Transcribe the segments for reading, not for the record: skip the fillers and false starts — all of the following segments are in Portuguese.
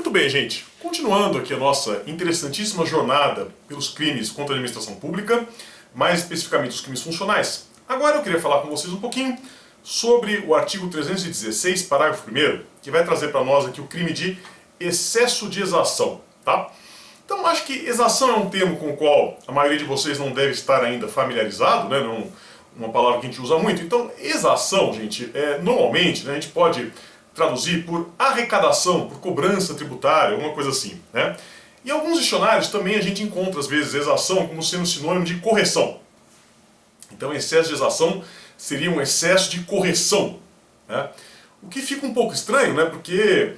Muito bem, gente. Continuando aqui a nossa interessantíssima jornada pelos crimes contra a administração pública, mais especificamente os crimes funcionais. Agora eu queria falar com vocês um pouquinho sobre o artigo 316, parágrafo 1º, que vai trazer para nós aqui o crime de excesso de exação, tá? Então acho que exação é um termo com o qual a maioria de vocês não deve estar ainda familiarizado, né? Não, uma palavra que a gente usa muito. Então exação, gente, normalmente, né, a gente pode traduzir por arrecadação, por cobrança tributária, alguma coisa assim, né? Em alguns dicionários também a gente encontra às vezes exação como sendo sinônimo de correção. Então excesso de exação seria um excesso de correção, né? O que fica um pouco estranho, né? Porque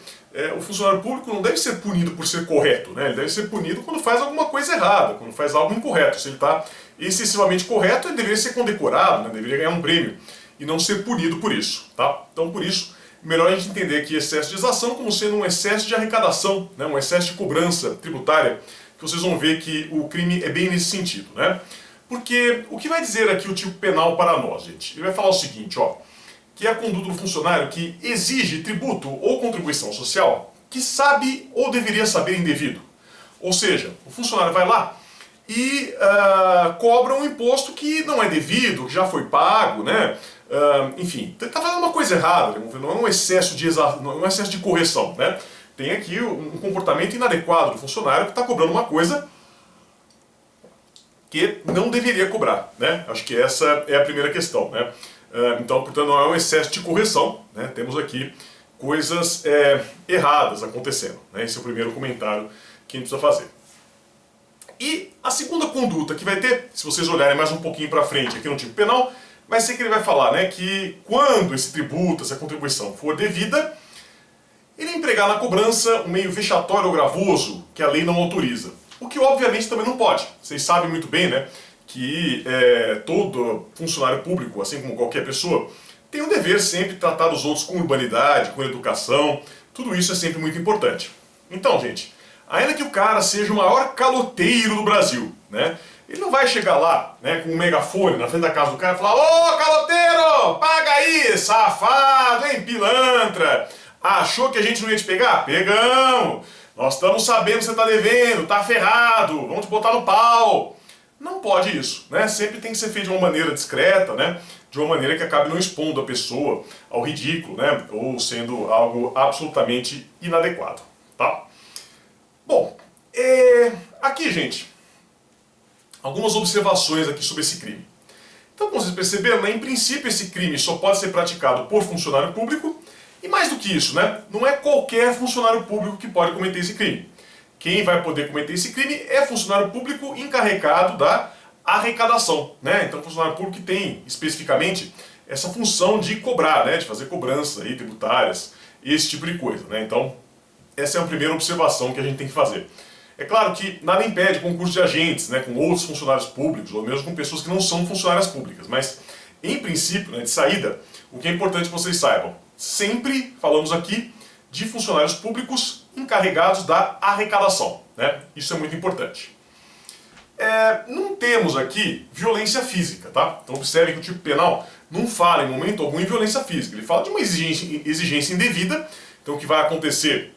o funcionário público não deve ser punido por ser correto, né? Ele deve ser punido quando faz alguma coisa errada, quando faz algo incorreto. Se ele está excessivamente correto, ele deveria ser condecorado, né? Deveria ganhar um prêmio e não ser punido por isso, tá? Então por isso, melhor a gente entender aqui excesso de exação como sendo um excesso de arrecadação, né? Um excesso de cobrança tributária, que vocês vão ver que o crime é bem nesse sentido, né? Porque o que vai dizer aqui o tipo penal para nós, gente? Ele vai falar o seguinte, ó, que é a conduta do funcionário que exige tributo ou contribuição social que sabe ou deveria saber indevido. Ou seja, o funcionário vai lá e cobra um imposto que não é devido, que já foi pago, né? Enfim, está fazendo uma coisa errada, não é um excesso de correção, né? Tem aqui um comportamento inadequado do funcionário que está cobrando uma coisa que não deveria cobrar, né? Acho que essa é a primeira questão, né? Então, portanto, não é um excesso de correção, né? Temos aqui coisas erradas acontecendo, né? Esse é o primeiro comentário que a gente precisa fazer. E a segunda conduta que vai ter, se vocês olharem mais um pouquinho para frente aqui no tipo penal, vai ser que ele vai falar, né, que quando esse tributo, essa contribuição for devida, ele empregar na cobrança um meio vexatório ou gravoso que a lei não autoriza. O que obviamente também não pode. Vocês sabem muito bem, né, que todo funcionário público, assim como qualquer pessoa, tem o dever sempre de tratar os outros com urbanidade, com educação. Tudo isso é sempre muito importante. Então, gente, ainda que o cara seja o maior caloteiro do Brasil, né, ele não vai chegar lá, né, com um megafone na frente da casa do cara e falar: "Ô, caloteiro, paga aí, safado, hein, pilantra. Achou que a gente não ia te pegar? Pegamos. Nós estamos sabendo que você está devendo, está ferrado, vamos te botar no pau." Não pode isso, né? Sempre tem que ser feito de uma maneira discreta, né? De uma maneira que acabe não expondo a pessoa ao ridículo, né? Ou sendo algo absolutamente inadequado, tá? Bom, aqui, gente, algumas observações aqui sobre esse crime. Então, como vocês perceberam, né, em princípio esse crime só pode ser praticado por funcionário público, e mais do que isso, né, não é qualquer funcionário público que pode cometer esse crime. Quem vai poder cometer esse crime é funcionário público encarregado da arrecadação, né? Então, funcionário público que tem especificamente essa função de cobrar, né, de fazer cobrança aí, tributárias, esse tipo de coisa, né? Então, essa é a primeira observação que a gente tem que fazer. É claro que nada impede concurso de agentes, né, com outros funcionários públicos, ou mesmo com pessoas que não são funcionárias públicas, mas, em princípio, né, de saída, o que é importante que vocês saibam, sempre falamos aqui de funcionários públicos encarregados da arrecadação, né? Isso é muito importante. Não temos aqui violência física, tá? Então observem que o tipo penal não fala em momento algum em violência física, ele fala de uma exigência indevida, então o que vai acontecer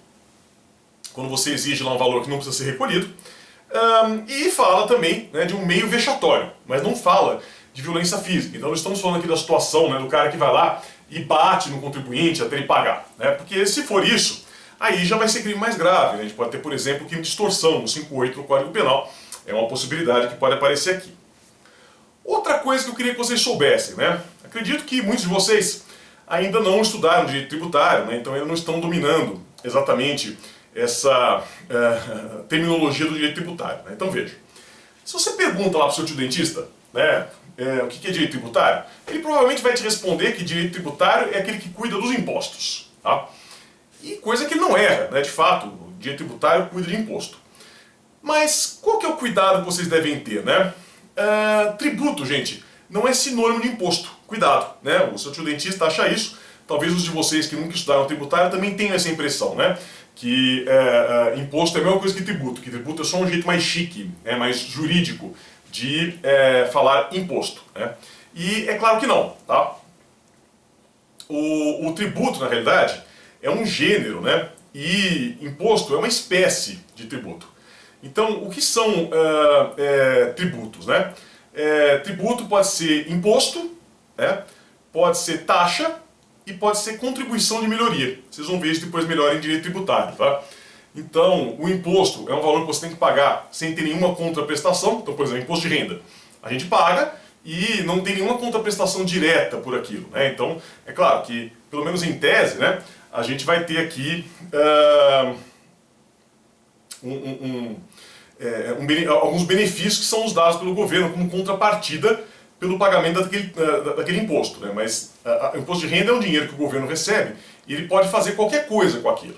quando você exige lá um valor que não precisa ser recolhido, e fala também, né, de um meio vexatório, mas não fala de violência física. Então nós estamos falando aqui da situação, né, do cara que vai lá e bate no contribuinte até ele pagar, né? Porque se for isso, aí já vai ser crime mais grave, né? A gente pode ter, por exemplo, crime de extorsão, no 58 do Código Penal, é uma possibilidade que pode aparecer aqui. Outra coisa que eu queria que vocês soubessem, né? Acredito que muitos de vocês ainda não estudaram direito tributário, né? Então ainda não estão dominando exatamente essa terminologia do direito tributário, né? Então veja, se você pergunta lá para o seu tio dentista, né, o que é direito tributário, ele provavelmente vai te responder que direito tributário é aquele que cuida dos impostos, tá? E coisa que ele não erra, né? De fato, o direito tributário cuida de imposto. Mas qual que é o cuidado que vocês devem ter, né? Tributo, gente, não é sinônimo de imposto. Cuidado, né? O seu tio dentista acha isso. Talvez os de vocês que nunca estudaram tributário também tenham essa impressão, né? Que imposto é a mesma coisa que tributo é só um jeito mais chique, mais jurídico de falar imposto, né? E é claro que não, tá? O tributo, na realidade, é um gênero, né? e imposto é uma espécie de tributo. Então, o que são tributos, né? Tributo pode ser imposto, né? Pode ser taxa e pode ser contribuição de melhoria. Vocês vão ver isso depois melhor em direito tributário, tá? Então, o imposto é um valor que você tem que pagar sem ter nenhuma contraprestação. Então, por exemplo, imposto de renda. A gente paga e não tem nenhuma contraprestação direta por aquilo, né? Então, é claro que, pelo menos em tese, né, a gente vai ter aqui alguns benefícios que são os dados pelo governo como contrapartida pelo pagamento daquele imposto, né? Mas o imposto de renda é um dinheiro que o governo recebe e ele pode fazer qualquer coisa com aquilo,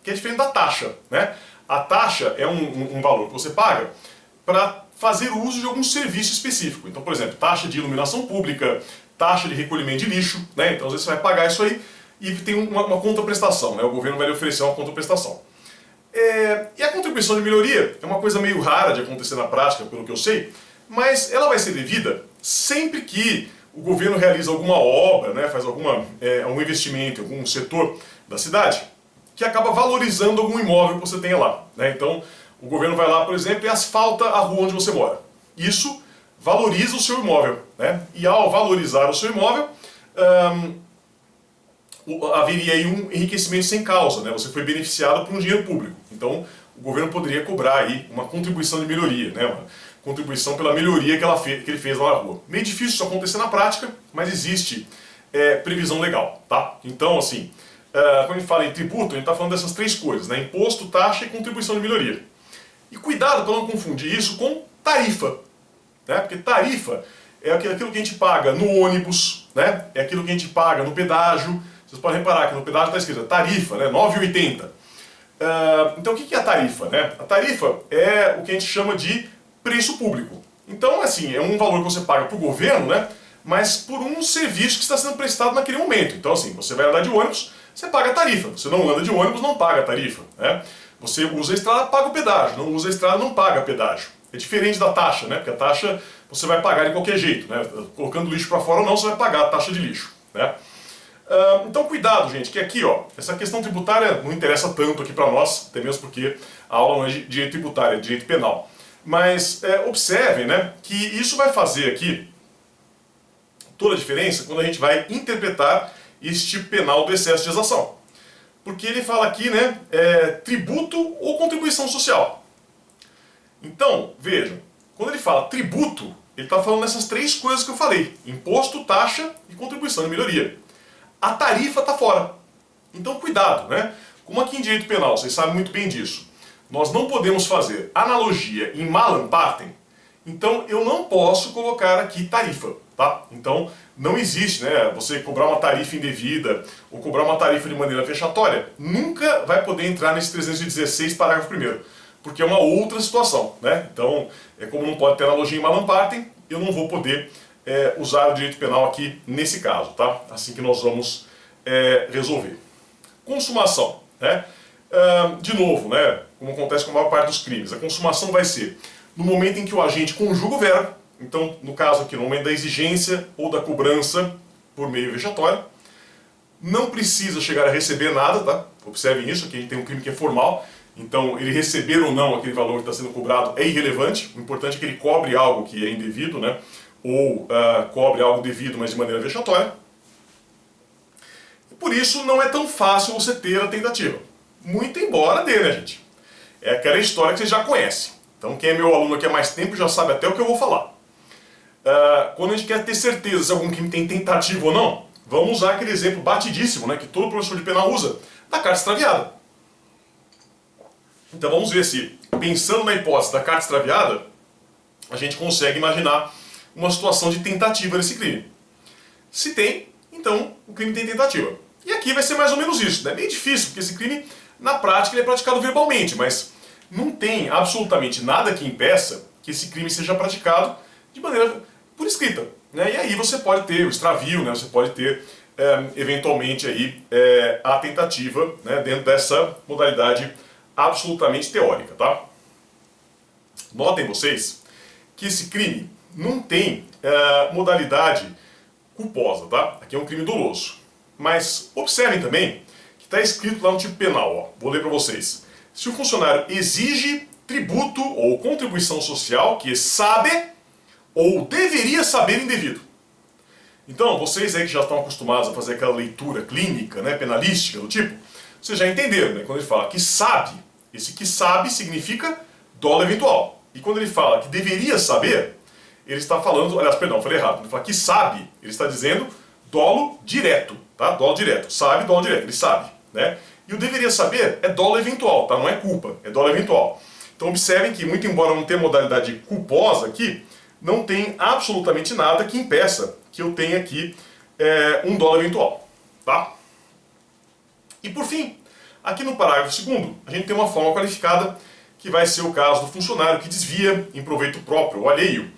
que é diferente da taxa, né? A taxa é um valor que você paga para fazer uso de algum serviço específico. Então, por exemplo, taxa de iluminação pública, taxa de recolhimento de lixo, né? Então, às vezes você vai pagar isso aí e tem uma contraprestação, né? O governo vai lhe oferecer uma contraprestação. E a contribuição de melhoria é uma coisa meio rara de acontecer na prática, pelo que eu sei, mas ela vai ser devida sempre que o governo realiza alguma obra, né, faz algum investimento em algum setor da cidade, que acaba valorizando algum imóvel que você tenha lá, né? Então, o governo vai lá, por exemplo, e asfalta a rua onde você mora. Isso valoriza o seu imóvel, né? E ao valorizar o seu imóvel, haveria aí um enriquecimento sem causa, né? Você foi beneficiado por um dinheiro público. Então, o governo poderia cobrar aí uma contribuição de melhoria, né? Uma contribuição pela melhoria que ele fez lá na rua. Meio difícil isso acontecer na prática, mas existe previsão legal, tá? Então, assim, quando a gente fala em tributo, a gente está falando dessas três coisas, né? Imposto, taxa e contribuição de melhoria. E cuidado para não confundir isso com tarifa, né? Porque tarifa é aquilo que a gente paga no ônibus, né? É aquilo que a gente paga no pedágio. Vocês podem reparar que no pedágio está escrito tarifa, né? 9,80. Então o que é a tarifa, né? A tarifa é o que a gente chama de preço público. Então, assim, é um valor que você paga para o governo, né? Mas por um serviço que está sendo prestado naquele momento. Então, assim, você vai andar de ônibus, você paga a tarifa. Você não anda de ônibus, não paga a tarifa, né? Você usa a estrada, paga o pedágio. Não usa a estrada, não paga pedágio. É diferente da taxa, né? Porque a taxa você vai pagar de qualquer jeito, né? Colocando lixo para fora ou não, você vai pagar a taxa de lixo, né? Então cuidado, gente, que aqui, ó, essa questão tributária não interessa tanto aqui para nós, até mesmo porque a aula não é de direito tributário, é de direito penal. Mas observem, né, que isso vai fazer aqui toda a diferença quando a gente vai interpretar esse tipo penal do excesso de exação. Porque ele fala aqui, né, tributo ou contribuição social. Então, vejam, quando ele fala tributo, ele está falando dessas três coisas que eu falei: imposto, taxa e contribuição de melhoria. A tarifa está fora. Então cuidado, né? Como aqui em direito penal, vocês sabem muito bem disso, nós não podemos fazer analogia em malam partem, então eu não posso colocar aqui tarifa, tá? Então não existe, né, você cobrar uma tarifa indevida ou cobrar uma tarifa de maneira vexatória, nunca vai poder entrar nesse 316 parágrafo 1º, porque é uma outra situação, né? Então, como não pode ter analogia em malam partem, eu não vou poder usar o direito penal aqui nesse caso, tá? Assim que nós vamos resolver. Consumação, né? De novo, né, como acontece com a maior parte dos crimes, a consumação vai ser no momento em que o agente conjuga o verbo, então, no caso aqui, no momento da exigência ou da cobrança por meio vexatório. Não precisa chegar a receber nada, tá? Observem isso, aqui a gente tem um crime que é formal, então ele receber ou não aquele valor que está sendo cobrado é irrelevante, o importante é que ele cobre algo que é indevido, né? Ou cobre algo devido, mas de maneira vexatória. E por isso não é tão fácil você ter a tentativa. Muito embora dê, né, gente? É aquela história que vocês já conhecem. Então quem é meu aluno aqui há mais tempo já sabe até o que eu vou falar. Quando a gente quer ter certeza se algum crime tem tentativa ou não, vamos usar aquele exemplo batidíssimo, né, que todo professor de penal usa, da carta extraviada. Então vamos ver se, pensando na hipótese da carta extraviada, a gente consegue imaginar uma situação de tentativa desse crime. Se tem, então o crime tem tentativa. E aqui vai ser mais ou menos isso, né? É meio difícil, porque esse crime, na prática, ele é praticado verbalmente, mas não tem absolutamente nada que impeça que esse crime seja praticado de maneira por escrita, né? E aí você pode ter o extravio, né? Você pode ter, eventualmente, aí, a tentativa, né? Dentro dessa modalidade absolutamente teórica, tá? Notem vocês que esse crime não tem modalidade culposa, tá? Aqui é um crime doloso. Mas observem também que está escrito lá no tipo penal, ó, vou ler para vocês. Se o funcionário exige tributo ou contribuição social que sabe ou deveria saber indevido. Então, vocês aí que já estão acostumados a fazer aquela leitura clínica, né, penalística do tipo, vocês já entenderam, né? Quando ele fala que sabe, esse que sabe significa dolo eventual. E quando ele fala que deveria saber, ele está falando, aliás, perdão, falei errado, ele fala que sabe, ele está dizendo dolo direto, tá? Dolo direto, sabe, dolo direto, ele sabe, né? E o deveria saber é dolo eventual, tá? Não é culpa, é dolo eventual. Então observem que, muito embora não tenha modalidade culposa aqui, não tem absolutamente nada que impeça que eu tenha aqui um dolo eventual, tá? E por fim, aqui no parágrafo 2º, a gente tem uma forma qualificada que vai ser o caso do funcionário que desvia em proveito próprio ou alheio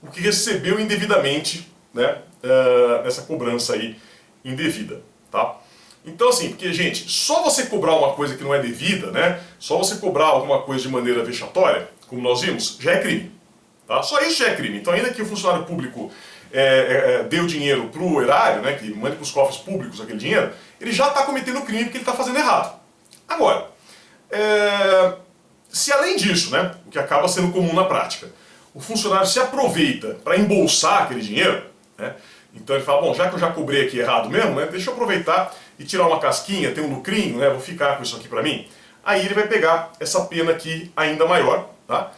o que recebeu indevidamente, né, nessa cobrança aí indevida, tá? Então assim, porque gente, só você cobrar uma coisa que não é devida, né, só você cobrar alguma coisa de maneira vexatória, como nós vimos, já é crime, tá? Só isso já é crime. Então ainda que o funcionário público dê o dinheiro para o erário, né, que mande para os cofres públicos aquele dinheiro, ele já está cometendo crime porque ele está fazendo errado. Agora, se além disso, né, o que acaba sendo comum na prática, o funcionário se aproveita para embolsar aquele dinheiro, né, então ele fala, bom, já que eu já cobrei aqui errado mesmo, né, deixa eu aproveitar e tirar uma casquinha, ter um lucrinho, né, vou ficar com isso aqui para mim. Aí ele vai pegar essa pena aqui ainda maior, tá?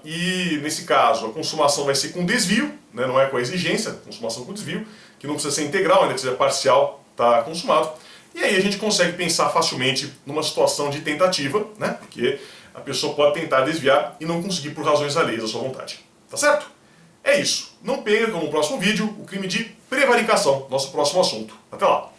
E nesse caso a consumação vai ser com desvio, né, não é com a exigência, consumação com desvio, que não precisa ser integral, ainda que seja parcial, está consumado. E aí a gente consegue pensar facilmente numa situação de tentativa, né, porque a pessoa pode tentar desviar e não conseguir por razões alheias à sua vontade. Tá certo? É isso. Não perca no próximo vídeo o crime de prevaricação, nosso próximo assunto. Até lá!